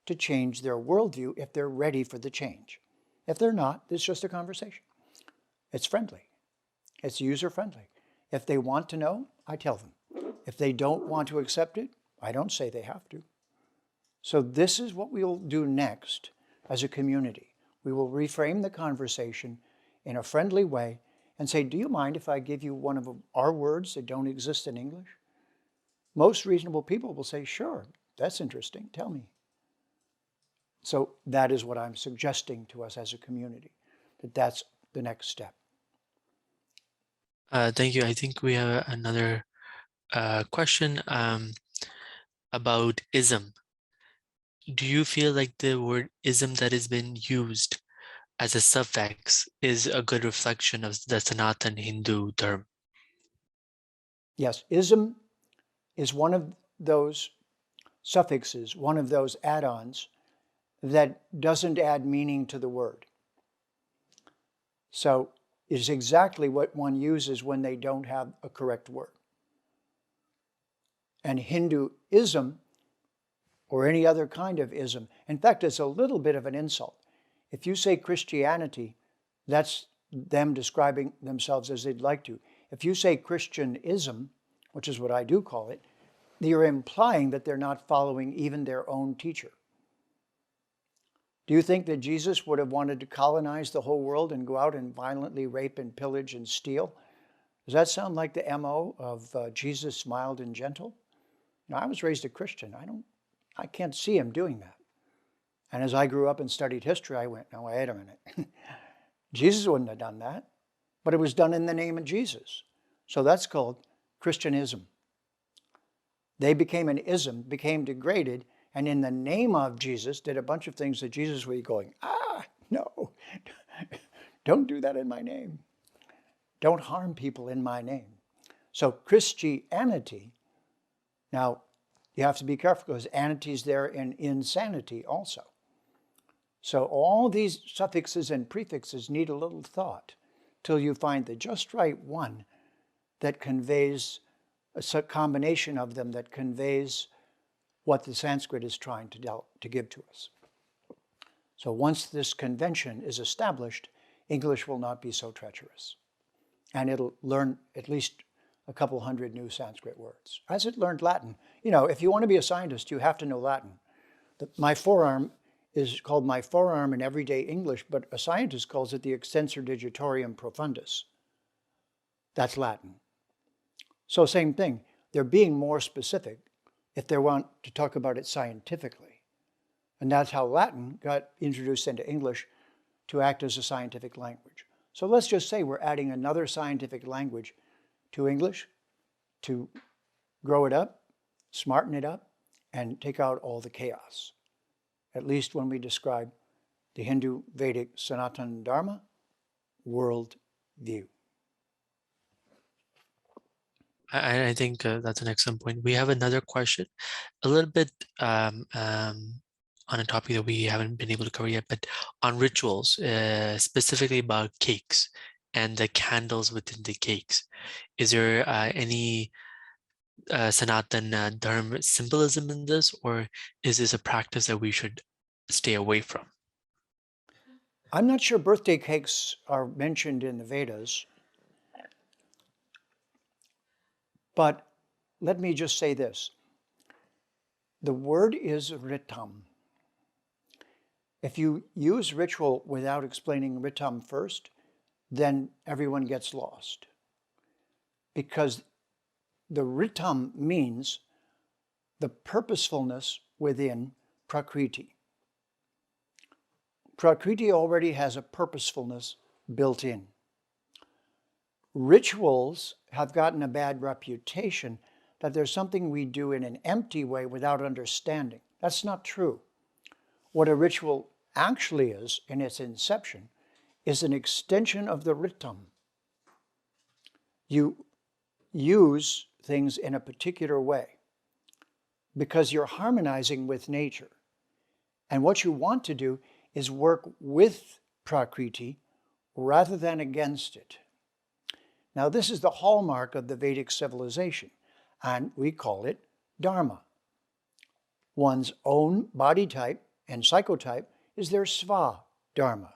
to change their worldview if they're ready for the change. If they're not, it's just a conversation. It's friendly. It's user-friendly. If they want to know, I tell them. If they don't want to accept it, I don't say they have to. So this is what we'll do next as a community. We will reframe the conversation in a friendly way and say, do you mind if I give you one of our words that don't exist in English? Most reasonable people will say, sure, that's interesting, tell me. So that is what I'm suggesting to us as a community, that that's the next step. Thank you. I think we have another question about ism. Do you feel like the word ism that has been used as a suffix is a good reflection of the Sanatan Hindu term? Yes, ism is one of those suffixes, one of those add-ons that doesn't add meaning to the word. So it's exactly what one uses when they don't have a correct word. And Hinduism, or any other kind of ism, in fact, it's a little bit of an insult. If you say Christianity, that's them describing themselves as they'd like to. If you say Christianism, which is what I do call it, you're implying that they're not following even their own teacher. Do you think that Jesus would have wanted to colonize the whole world and go out and violently rape and pillage and steal? Does that sound like the MO of Jesus mild and gentle? Now, I was raised a Christian. I can't see him doing that. And as I grew up and studied history, I went, no, wait a minute. Jesus wouldn't have done that, but it was done in the name of Jesus. So that's called Christianism. They became an ism, became degraded, and in the name of Jesus did a bunch of things that Jesus would be going, no, don't do that in my name. Don't harm people in my name. So Christianity, now you have to be careful because anity is there in insanity also. So all these suffixes and prefixes need a little thought till you find the just right one that conveys a combination of them that conveys what the Sanskrit is trying to give to us. So once this convention is established, English will not be so treacherous. And it'll learn at least a couple hundred new Sanskrit words. As it learned Latin. You know, if you want to be a scientist, you have to know Latin. My forearm is called my forearm in everyday English, but a scientist calls it the extensor digitorum profundus. That's Latin. So same thing, they're being more specific if they want to talk about it scientifically. And that's how Latin got introduced into English to act as a scientific language. So let's just say we're adding another scientific language to English to grow it up, smarten it up, and take out all the chaos. At least when we describe the Hindu Vedic Sanatana Dharma world view. I think that's an excellent point. We have another question, a little bit on a topic that we haven't been able to cover yet, but on rituals, specifically about cakes and the candles within the cakes. Is there any Sanatana Dharma symbolism in this, or is this a practice that we should stay away from? I'm not sure birthday cakes are mentioned in the Vedas, but let me just say this. The word is ritam. If you use ritual without explaining ritam first, then everyone gets lost. Because the ritam means the purposefulness within prakriti. Prakriti already has a purposefulness built in. Rituals have gotten a bad reputation that there's something we do in an empty way without understanding. That's not true. What a ritual actually is in its inception is an extension of the ritam. You use things in a particular way because you're harmonizing with nature. And what you want to do is work with prakriti rather than against it. Now, this is the hallmark of the Vedic civilization, and we call it dharma. One's own body type and psychotype is their sva-dharma.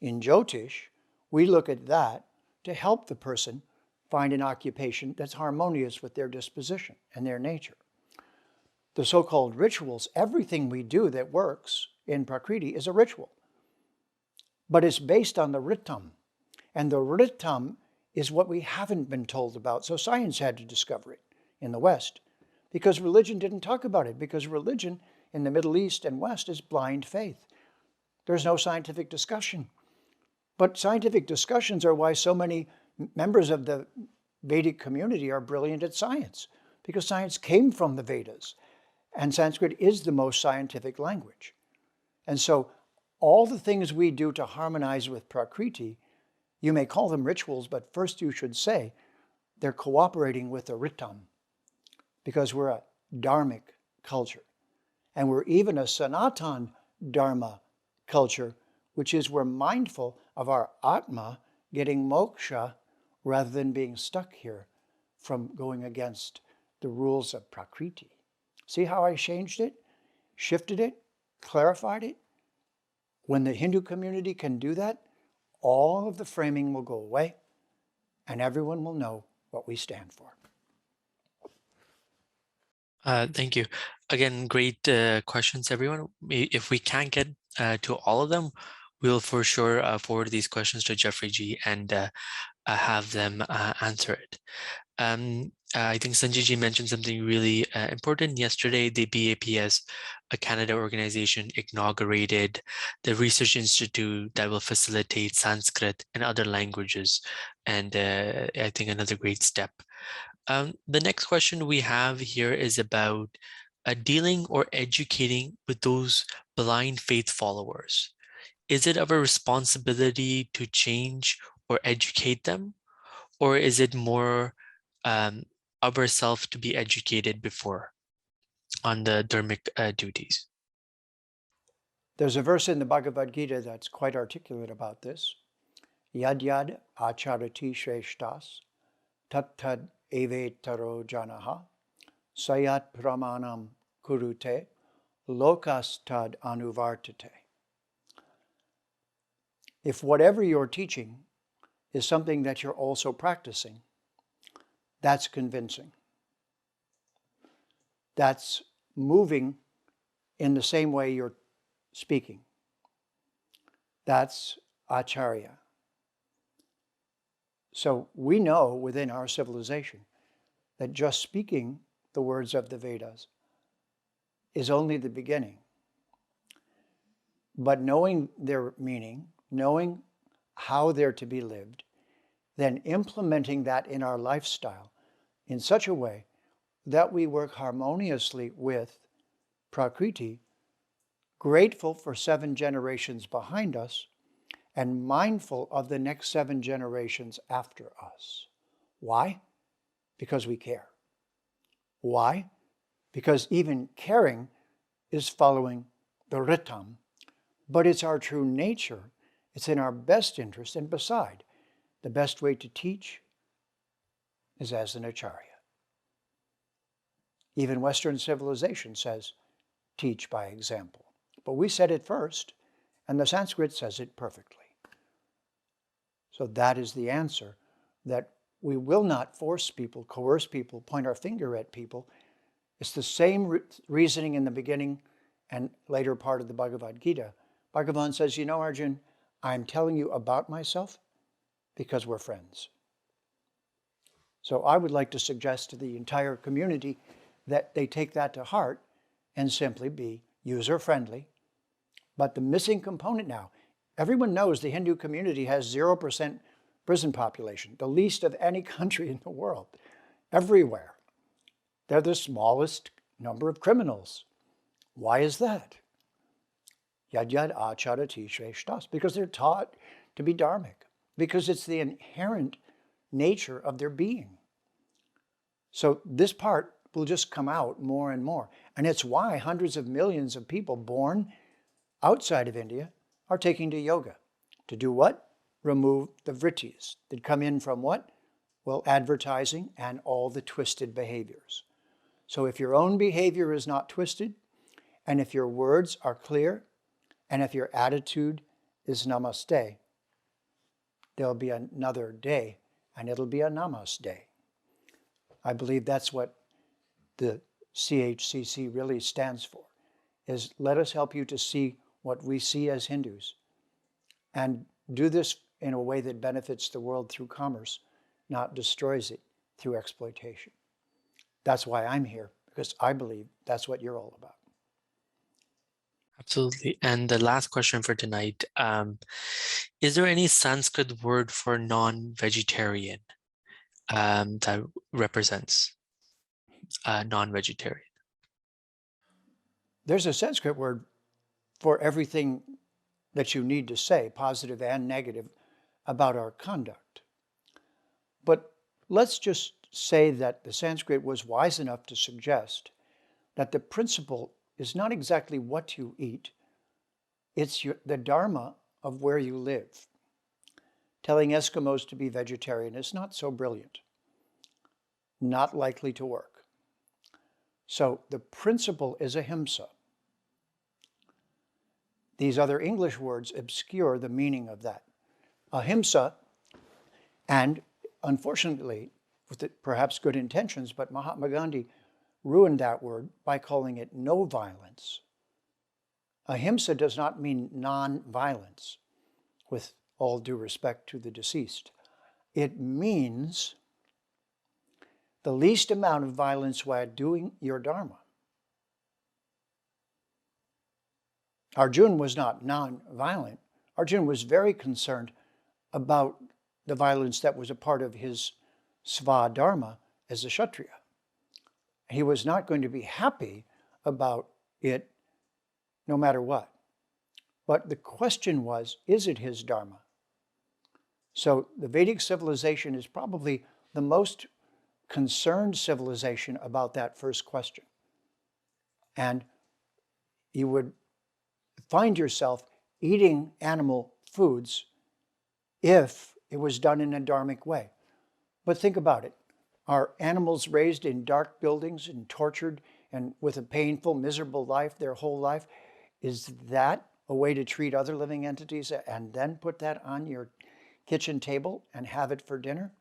In Jyotish, we look at that to help the person find an occupation that's harmonious with their disposition and their nature. The so-called rituals, everything we do that works in Prakriti is a ritual, but it's based on the ritam, and the ritam is what we haven't been told about. So science had to discover it in the West because religion didn't talk about it, because religion in the Middle East and West is blind faith. There's no scientific discussion. But scientific discussions are why so many members of the Vedic community are brilliant at science, because science came from the Vedas, and Sanskrit is the most scientific language. And so all the things we do to harmonize with Prakriti, you may call them rituals, but first you should say they're cooperating with the ritam, because we're a dharmic culture. And we're even a Sanatan Dharma culture, which is we're mindful of our Atma getting moksha rather than being stuck here from going against the rules of Prakriti. See how I changed it, shifted it, clarified it? When the Hindu community can do that, all of the framing will go away and everyone will know what we stand for. Thank you. Again, great questions, everyone. If we can't get to all of them, we'll for sure forward these questions to Jeffrey G. And have them answer it. I think Sanjay mentioned something really important. Yesterday, the BAPS, a Canada organization, inaugurated the research institute that will facilitate Sanskrit and other languages. And I think another great step. The next question we have here is about dealing or educating with those blind faith followers. Is it our responsibility to change or educate them? Or is it more of ourselves to be educated before on the dharmic duties? There's a verse in the Bhagavad Gita that's quite articulate about this. Yad yad acharati shreshtas tat tad evetaro janaha sayat pramanam kurute lokas tad anuvartate. If whatever you're teaching is something that you're also practicing, that's convincing. That's moving in the same way you're speaking. That's acharya. So we know within our civilization that just speaking the words of the Vedas is only the beginning. But knowing their meaning, knowing how they're to be lived, then implementing that in our lifestyle in such a way that we work harmoniously with Prakriti, grateful for 7 generations behind us, and mindful of the next 7 generations after us. Why? Because we care. Why? Because even caring is following the ritam, but it's our true nature. It's in our best interest, and beside, the best way to teach is as an acharya. Even Western civilization says, teach by example. But we said it first, and the Sanskrit says it perfectly. So that is the answer, that we will not force people, coerce people, point our finger at people. It's the same reasoning in the beginning and later part of the Bhagavad Gita. Bhagavan says, you know, Arjun, I'm telling you about myself because we're friends. So I would like to suggest to the entire community that they take that to heart and simply be user-friendly. But the missing component now, everyone knows the Hindu community has 0% prison population, the least of any country in the world, everywhere. They're the smallest number of criminals. Why is that? Yad yad acharati shreshtas, because they're taught to be dharmic, because it's the inherent nature of their being. So this part will just come out more and more. And it's why hundreds of millions of people born outside of India are taking to yoga. To do what? Remove the vrittis that come in from what? Well, advertising and all the twisted behaviors. So if your own behavior is not twisted, and if your words are clear, and if your attitude is namaste, there'll be another day, and it'll be a namaste. I believe that's what the CHCC really stands for, is let us help you to see what we see as Hindus, and do this in a way that benefits the world through commerce, not destroys it through exploitation. That's why I'm here, because I believe that's what you're all about. Absolutely. And the last question for tonight, is there any Sanskrit word for non-vegetarian that represents non-vegetarian? There's a Sanskrit word for everything that you need to say, positive and negative, about our conduct. But let's just say that the Sanskrit was wise enough to suggest that the principle is not exactly what you eat, it's the dharma of where you live. Telling Eskimos to be vegetarian is not so brilliant, not likely to work. So the principle is ahimsa. These other English words obscure the meaning of that. Ahimsa, and unfortunately, with perhaps good intentions, but Mahatma Gandhi ruined that word by calling it no violence. Ahimsa does not mean non-violence, with all due respect to the deceased. it means the least amount of violence while doing your Dharma. Arjuna was not non-violent. Arjuna was very concerned about the violence that was a part of his Svadharma as a Kshatriya. He was not going to be happy about it no matter what. But the question was, is it his Dharma? So the Vedic civilization is probably the most concerned civilization about that first question. And you would find yourself eating animal foods if it was done in a dharmic way. But think about it. Are animals raised in dark buildings and tortured and with a painful, miserable life their whole life? Is that a way to treat other living entities and then put that on your kitchen table and have it for dinner?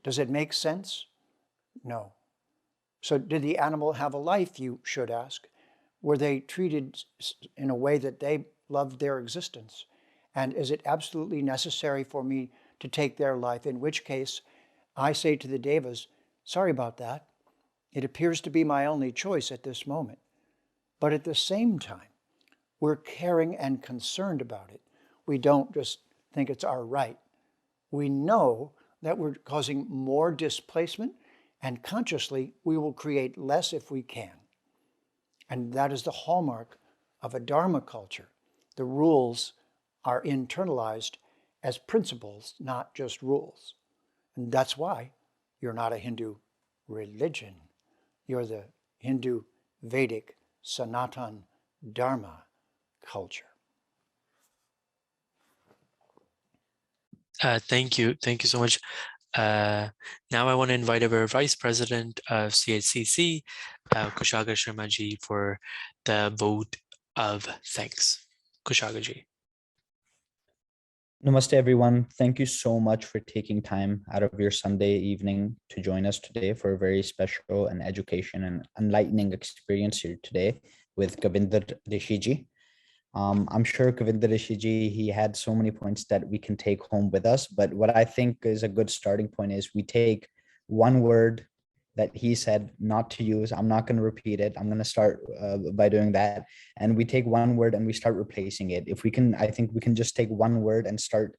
Does it make sense? No. So did the animal have a life, you should ask? Were they treated in a way that they loved their existence? And is it absolutely necessary for me to take their life? In which case, I say to the devas, sorry about that. It appears to be my only choice at this moment. But at the same time, we're caring and concerned about it. We don't just think it's our right. We know that we're causing more displacement, and consciously, we will create less if we can. And that is the hallmark of a Dharma culture. The rules are internalized as principles, not just rules. And that's why you're not a Hindu religion. You're the Hindu Vedic Sanatan Dharma culture. Thank you. Thank you so much. Now I want to invite our Vice President of CHCC, Kushaga Sharmaji, for the vote of thanks. Kushaga-ji. Namaste, everyone. Thank you so much for taking time out of your Sunday evening to join us today for a very special and education and enlightening experience here today with Govinder Rishiji. I'm sure Govinder Rishiji, he had so many points that we can take home with us, but what I think is a good starting point is we take one word that he said not to use. I'm not going to repeat it. I'm going to start by doing that. And we take one word and we start replacing it. If we can, I think we can just take one word and start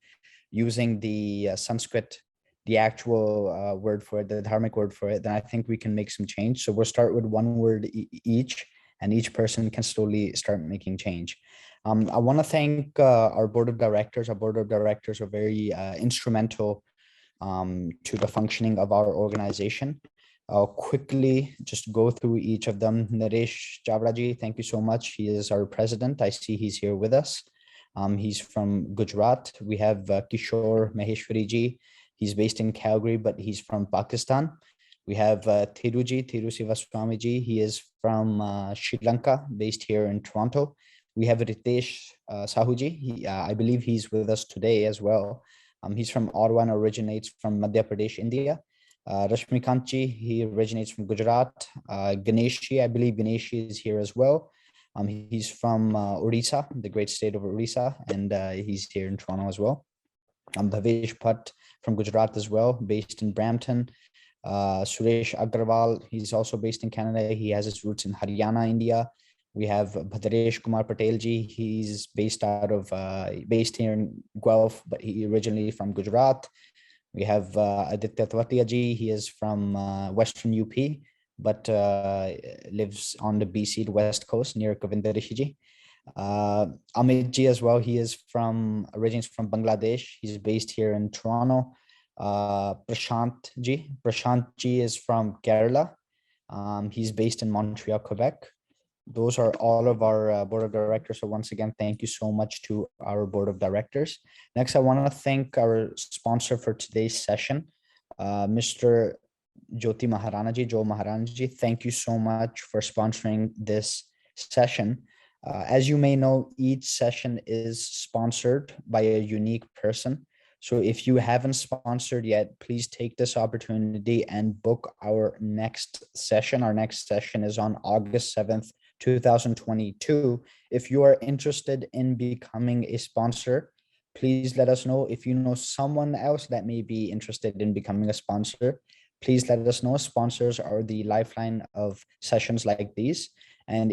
using the Sanskrit, the actual word for it, the dharmic word for it, then I think we can make some change. So we'll start with one word each, and each person can slowly start making change. I want to thank our board of directors. Our board of directors are very instrumental to the functioning of our organization. I'll quickly just go through each of them. Naresh Chavraji, thank you so much. He is our president. I see he's here with us. He's from Gujarat. We have Kishore Maheshwariji. He's based in Calgary, but he's from Pakistan. We have Thiru Sivaswamiji. He is from Sri Lanka, based here in Toronto. We have Ritesh Sahuji. I believe he's with us today as well. He's from Ottawa and originates from Madhya Pradesh, India. Rashmikanchi, he originates from Gujarat. Ganeshi, I believe Ganeshi is here as well. He's from Odisha, the great state of Odisha, and he's here in Toronto as well. Bhavesh Bhatt from Gujarat as well, based in Brampton. Suresh Agrawal, he's also based in Canada. He has his roots in Haryana, India. We have Bhadresh Kumar Patelji. He's based here in Guelph, but he originally from Gujarat. We have Aditya Twatia ji. He is from Western UP, but lives on the BC West Coast near Govinder Rishiji. Amit ji as well. He is originates from Bangladesh. He's based here in Toronto. Prashant ji is from Kerala. He's based in Montreal, Quebec. Those are all of our board of directors. So once again, thank you so much to our board of directors. Next, I want to thank our sponsor for today's session, Mr. Joe Maharanaji. Thank you so much for sponsoring this session. As you may know, each session is sponsored by a unique person. So if you haven't sponsored yet, please take this opportunity and book our next session. Our next session is on August 7th, 2022. If you are interested in becoming a sponsor, please let us know. If you know someone else that may be interested in becoming a sponsor, please let us know. Sponsors are the lifeline of sessions like these. And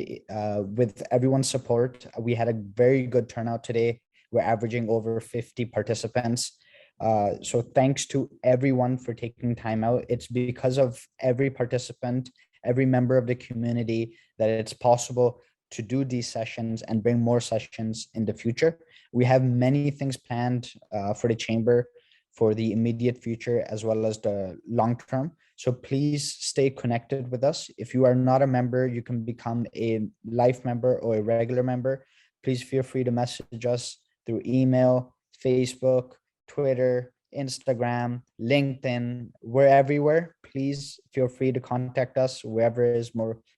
with everyone's support, we had a very good turnout today. We're averaging over 50 participants. So thanks to everyone for taking time out. It's because of every participant, every member of the community, that it's possible to do these sessions and bring more sessions in the future. We have many things planned for the chamber for the immediate future as well as the long term. So please stay connected with us. If you are not a member, you can become a life member or a regular member. Please feel free to message us through email, Facebook, Twitter, Instagram, LinkedIn. We're everywhere. Please feel free to contact us wherever is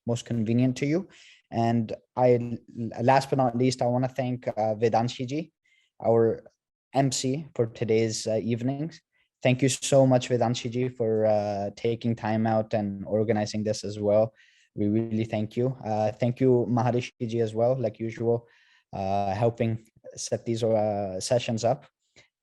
most convenient to you. And last but not least, I want to thank Vedanshi ji, our MC for today's evenings. Thank you so much, Vedanshi ji, for taking time out and organizing this as well. We really thank you. Thank you, Maharishi ji, as well, like usual, helping set these sessions up.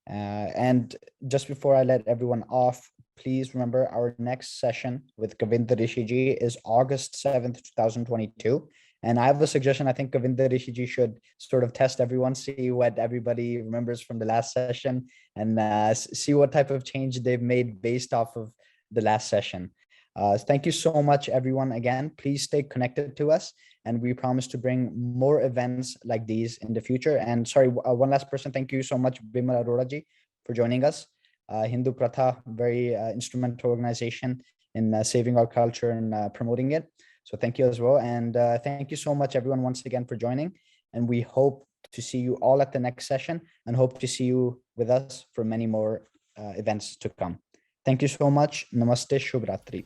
And just before I let everyone off, please remember our next session with Govinda Rishi ji is August 7th, 2022. And I have a suggestion. I think Govinda Rishi ji should sort of test everyone, see what everybody remembers from the last session, and see what type of change they've made based off of the last session. Thank you so much, everyone. Again, please stay connected to us, and we promise to bring more events like these in the future. And sorry, one last person. Thank you so much, Bimal Arora ji, for joining us. Hindu Pratha, very instrumental organization in saving our culture and promoting it. So thank you as well. And thank you so much, everyone, once again for joining. And we hope to see you all at the next session and hope to see you with us for many more events to come. Thank you so much. Namaste, Shubh Ratri.